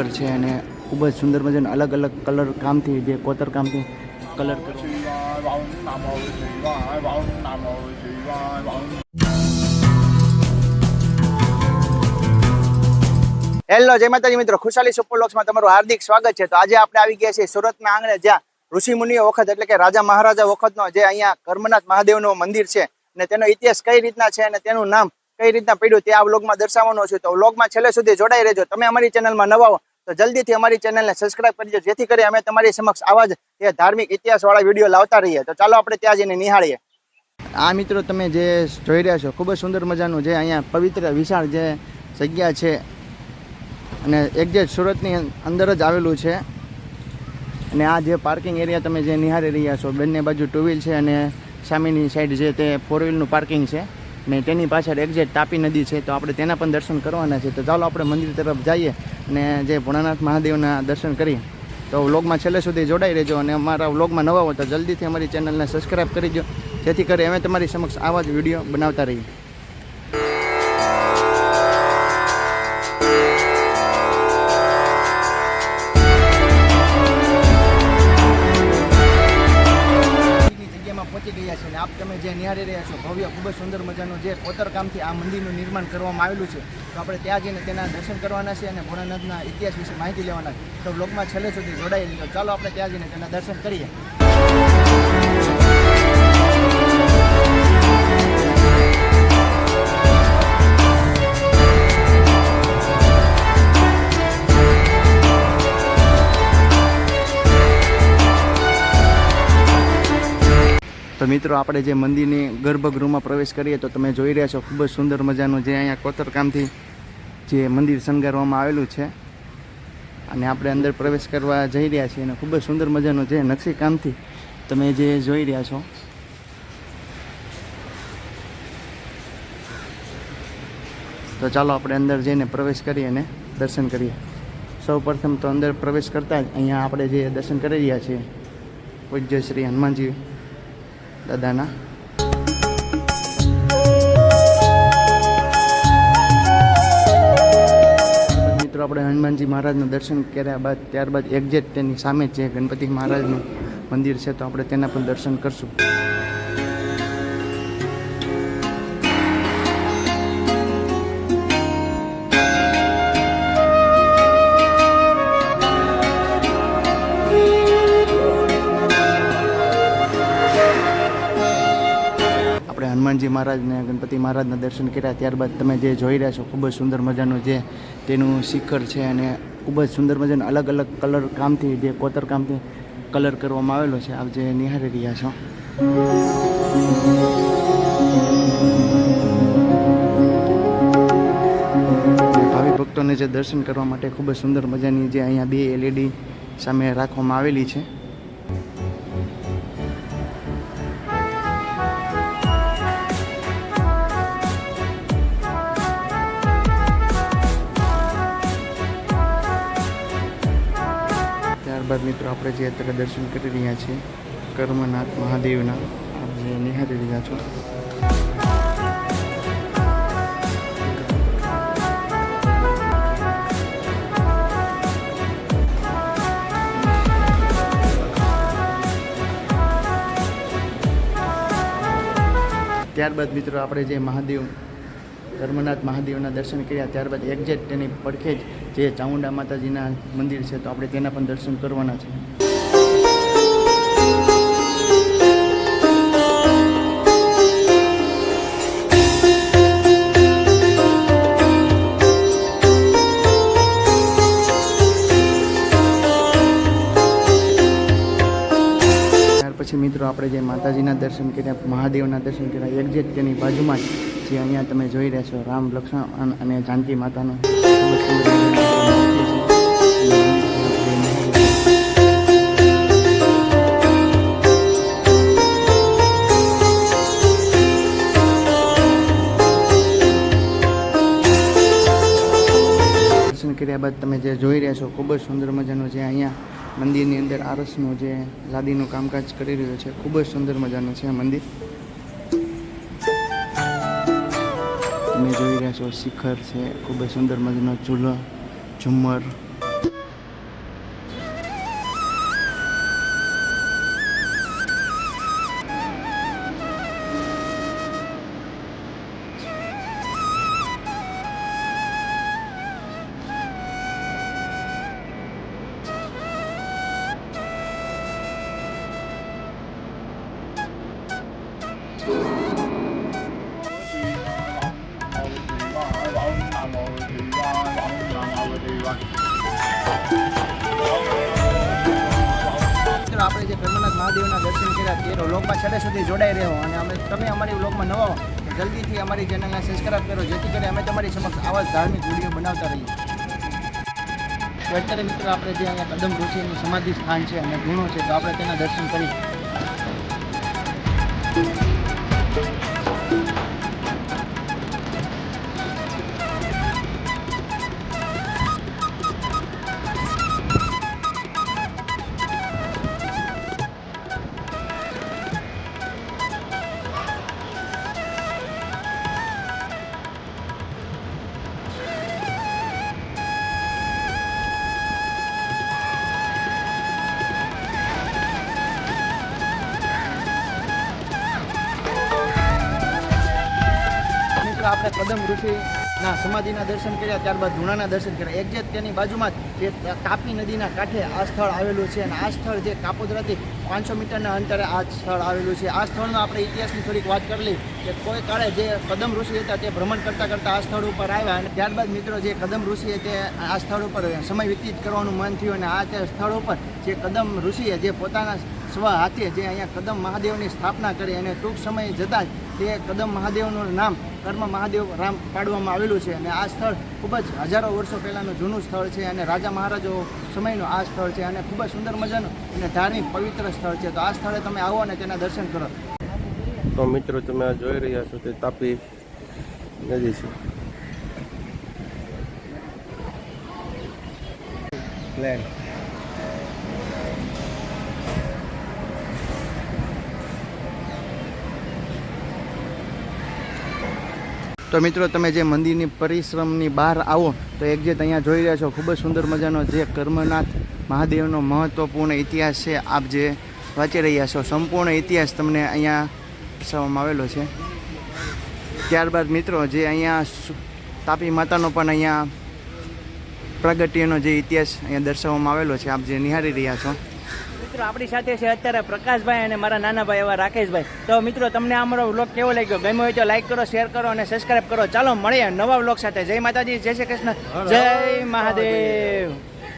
શિખર છે અને ખૂબ જ સુંદર મજાનું અલગ અલગ કલર કામથી જે કોતર કામથી કલર હેલો જય માતાજી મિત્રો, ખુશાલી સુપર વ્લોગ્સમાં તમારું હાર્દિક સ્વાગત છે। તો આજે આપણે આવી ગયા છીએ સુરતના આંગણે, જ્યાં ઋષિ મુનિઓ વખત એટલે કે રાજા મહારાજા વખતનો જે અહીંયા કર્મનાથ મહાદેવનું મંદિર છે અને તેનો ઇતિહાસ કઈ રીતના છે અને તેનું નામ કઈ રીતના પડ્યું તે આ વ્લોગમાં દર્શાવવાનો છે। તો વ્લોગમાં છેલ્લે સુધી જોડાઈ રહેજો। તમે અમારી ચેનલમાં નવા હો તો જલ્દીથી અમારી ચેનલને સબસ્ક્રાઇબ કરજો, જેથી કરી અમે તમારી સમક્ષ આવા જ એ ધાર્મિક ઇતિહાસવાળા વિડીયો લાવતા રહીએ। તો ચાલો આપણે ત્યાં જઈને નિહાળીએ। આ મિત્રો તમે જે જોઈ રહ્યા છો ખૂબ જ સુંદર મજાનું જે અહીંયા પવિત્ર વિશાળ જે જગ્યા છે અને એક્ઝેક્ટ સુરતની અંદર જ આવેલું છે। અને આ જે પાર્કિંગ એરિયા તમે જે નિહાળી રહ્યા છો, બંને બાજુ ટુ વ્હીલ છે અને સામેની સાઈડ જે તે ફોર વ્હીલનું પાર્કિંગ છે ને તેની પાછળ એક્ઝેક્ટ તાપી નદી છે। તો આપણે તેના પણ દર્શન કરવાના છે। તો ચાલો આપણે મંદિર તરફ જઈએ અને જે ભોળાનાથ મહાદેવના દર્શન કરીએ। તો વ્લોગમાં છેલ્લે સુધી જોડાઈ રહેજો અને અમારા વ્લોગમાં નવા હોય તો જલ્દીથી અમારી ચેનલને સબસ્ક્રાઈબ કરી દો, જેથી કરી અમે તમારી સમક્ષ આવા જ વિડીયો બનાવતા રહીએ। પહોંચી ગયા છે અને આપ તમે જે નિહાળી રહ્યા છો ભવ્ય ખૂબ જ સુંદર મજાનું જે કોતરકામથી આ મંદિરનું નિર્માણ કરવામાં આવેલું છે। તો આપણે ત્યાં જઈને તેના દર્શન કરવાના છે અને ભોળાનાથના ઇતિહાસ વિશે માહિતી લેવાના છે। તો વ્લોગમાં છેલ્લે સુધી જોડાઈ લીધો, ચાલો આપણે ત્યાં જઈને તેના દર્શન કરીએ। તો મિત્રો આપણે જે મંદિરની ગર્ભગૃહમાં પ્રવેશ કરીએ તો તમે જોઈ રહ્યા છો ખૂબ જ સુંદર મજાનું જે અહીંયા કોતરકામથી જે મંદિર શણગારવામાં આવેલું છે અને આપણે અંદર પ્રવેશ કરવા જઈ રહ્યા છીએ અને ખૂબ જ સુંદર મજાનું જે નકશીકામથી તમે જે જોઈ રહ્યા છો। તો ચાલો આપણે અંદર જઈને પ્રવેશ કરીએ અને દર્શન કરીએ। સૌ પ્રથમ તો અંદર પ્રવેશ કરતાં જ અહીંયા આપણે જે દર્શન કરી રહ્યા છીએ પૂજ્ય શ્રી હનુમાનજી દાદાના। મિત્રો આપણે હનુમાનજી મહારાજનું દર્શન કર્યા બાદ ત્યારબાદ એક્ઝેક્ટ તેની સામે જ જે ગણપતિ મહારાજનું મંદિર છે, તો આપણે તેના પણ દર્શન કરશું। હનુમાનજી મહારાજને ગણપતિ મહારાજના દર્શન કર્યા ત્યારબાદ તમે જે જોઈ રહ્યા છો ખૂબ જ સુંદર મજાનું જે તેનું શિખર છે અને ખૂબ જ સુંદર મજાનું અલગ અલગ કલર કામથી જે કોતર કામથી કલર કરવામાં આવેલો છે, આપ જે નિહાળી રહ્યા છો। ભાવિ ભક્તોને જે દર્શન કરવા માટે ખૂબ જ સુંદર મજાની જે અહીંયા બે LED સામે રાખવામાં આવેલી છે। ત્યારબાદ મિત્રો આપણે જે અત્યારે દર્શન કરી રહ્યા છીએ કર્મનાથ મહાદેવના, આપ જે નિહાળી રહ્યા છો। ત્યારબાદ મિત્રો આપણે જે મહાદેવ કર્મનાથ મહાદેવના દર્શન કર્યા ત્યારબાદ એક્ઝેક્ટ તેની પડખે જ જે ચામુંડા માતાજીના મંદિર છે, તો આપણે તેના પણ દર્શન કરવાના છે। ત્યાર પછી મિત્રો આપણે જે માતાજીના દર્શન કર્યા, મહાદેવના દર્શન કર્યા, એક્ઝેક્ટ તેની બાજુમાં જ જે અહીંયા તમે જોઈ રહ્યા છો રામ, લક્ષ્મણ અને જાનકી માતાનો ખૂબ જ સુંદર દર્શન કર્યા બાદ તમે જે જોઈ રહ્યા છો ખૂબ જ સુંદર મજાનું જે અહીંયા મંદિરની અંદર આરસનું જે લાદીનું કામકાજ કરી રહ્યું છે, ખૂબ જ સુંદર મજાનું છે આ મંદિર। તમે જોઈ રહ્યા છો શિખર છે, ખૂબ જ સુંદર મજાનો ચૂલો, ઝુમ્મર। આપણે જે કર્મનાથ મહાદેવના દર્શન કર્યા તે વ્લોગમાં છેલ્લે સુધી જોડાઈ રહ્યો અને તમે અમારી વ્લોગમાં નવા હો તો જલ્દીથી અમારી ચેનલને સબસ્ક્રાઈબ કરો જેથી કરી અમે તમારી સમક્ષ આવા ધાર્મિક વિડીયો બનાવતા રહીએ. તો અત્યારે મિત્રો આપણે જે અહીંયા કદમ ઋષિનું સમાધિ સ્થાન છે અને ગુણો છે તો આપણે તેના દર્શન કરીએ. આપણે કદમ ઋષિના સમાધિના દર્શન કર્યા, ત્યારબાદ ધૂણાના દર્શન કર્યા. એક્ઝેક્ટ તેની બાજુમાં જ જે તાપી નદીના કાંઠે આ સ્થળ આવેલું છે અને આ સ્થળ જે કાપોદ્રાથી 500 મીટરના અંતરે આ સ્થળ આવેલું છે. આ સ્થળનો આપણે ઇતિહાસની થોડીક વાત કરી લઈએ કે કોઈ કાળે જે કદમ ઋષિ હતા તે ભ્રમણ કરતાં કરતાં આ સ્થળ ઉપર આવ્યા અને ત્યારબાદ મિત્રો જે કદમ ઋષિએ તે આ સ્થળ ઉપર સમય વ્યતીત કરવાનું મન થયું અને આ તે સ્થળ ઉપર જે કદમ ઋષિએ જે પોતાના સ્વ હાથે જે અહીંયા કદમ મહાદેવની સ્થાપના કરી અને ટૂંક સમય જતાં જ તે કદમ મહાદેવનું નામ કર્મ મહાદેવ રામ પાડવામાં આવેલું છે. અને આ સ્થળ ખૂબ જ હજારો વર્ષો પહેલાંનું જૂનું સ્થળ છે અને રાજા મહારાજો સમયનું આ સ્થળ છે અને ખૂબ જ સુંદર મજાનું અને ધાર્મિક પવિત્ર સ્થળ છે. તો આ સ્થળે તમે આવો અને તેના દર્શન કરો. તો મિત્રો તમે આ જોઈ રહ્યા છો તે તાપી નદી છે. તો મિત્રો તમે જે મંદિરની પરિશ્રમની બહાર આવો તો એક્ઝેક્ટ અહીંયા જોઈ રહ્યા છો ખૂબ જ સુંદર મજાનો જે કર્મનાથ મહાદેવનો મહત્વપૂર્ણ ઇતિહાસ છે. આપ જે વાંચી રહ્યા છો સંપૂર્ણ ઇતિહાસ તમને અહીંયા દર્શાવવામાં આવેલો છે. ત્યારબાદ મિત્રો જે અહીંયા તાપી માતાનો પણ અહીંયા પ્રાગટ્યનો જે ઇતિહાસ અહીંયા દર્શાવવામાં આવેલો છે, આપ જે નિહાળી રહ્યા છો. મિત્રો આપણી સાથે છે અત્યારે પ્રકાશભાઈ અને મારા નાના ભાઈ એવા રાકેશભાઈ. તો મિત્રો તમને આ મારો વ્લોગ કેવો લાગ્યો? ગમ્યો હોય તો લાઈક કરો, શેર કરો અને સબસ્ક્રાઈબ કરો. ચાલો મળીએ નવા વ્લોગ સાથે. જય માતાજી, જય શ્રી કૃષ્ણ, જય મહાદેવ.